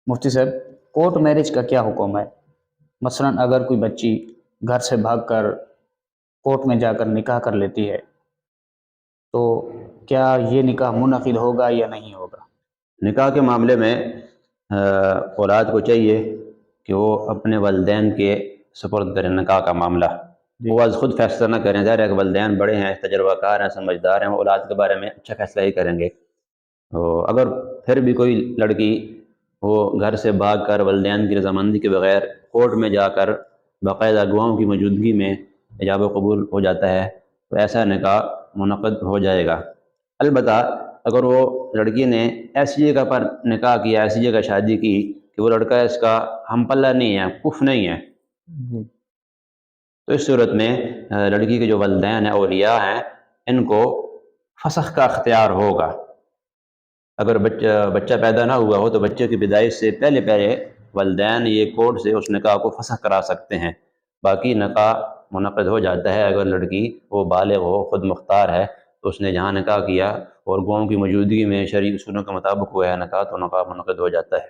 مفتی صاحب، court marriage کا کیا حکم ہے؟ مثلا اگر کوئی بچی گھر سے بھاگ کر کورٹ میں جا کر نکاح کر لیتی ہے تو کیا یہ نکاح منعقد ہوگا یا نہیں ہوگا؟ نکاح کے معاملے میں اولاد کو چاہیے کہ وہ اپنے والدین کے سپرد کریں نکاح کا معاملہ، وہ آج خود فیصلہ نہ کریں۔ ظاہر ہے کہ والدین بڑے ہیں، تجربہ کار ہیں، سمجھدار ہیں، وہ اولاد کے بارے میں اچھا فیصلہ ہی کریں گے۔ اگر پھر بھی کوئی لڑکی وہ گھر سے بھاگ کر والدین کی رضامندی کے بغیر کورٹ میں جا کر باقاعدہ گواہوں کی موجودگی میں ایجاب و قبول ہو جاتا ہے تو ایسا نکاح منعقد ہو جائے گا۔ البتہ اگر وہ لڑکی نے ایسی جگہ پر نکاح کیا، ایسی جگہ شادی کی کہ وہ لڑکا اس کا ہم پلہ نہیں ہے، کف نہیں ہے، تو اس صورت میں لڑکی کے جو والدین ہیں، اولیاء ہیں، ان کو فسخ کا اختیار ہوگا۔ اگر بچہ پیدا نہ ہوا ہو تو بچے کی پیدائش سے پہلے والدین یہ کورٹ سے اس نکاح کو فسخ کرا سکتے ہیں، باقی نکاح منعقد ہو جاتا ہے۔ اگر لڑکی وہ بالغ ہو، خود مختار ہے، تو اس نے جہاں نکاح کیا اور گواہوں کی موجودگی میں شرعی اصولوں کے مطابق ہوا ہے نکاح، تو نکاح منعقد ہو جاتا ہے۔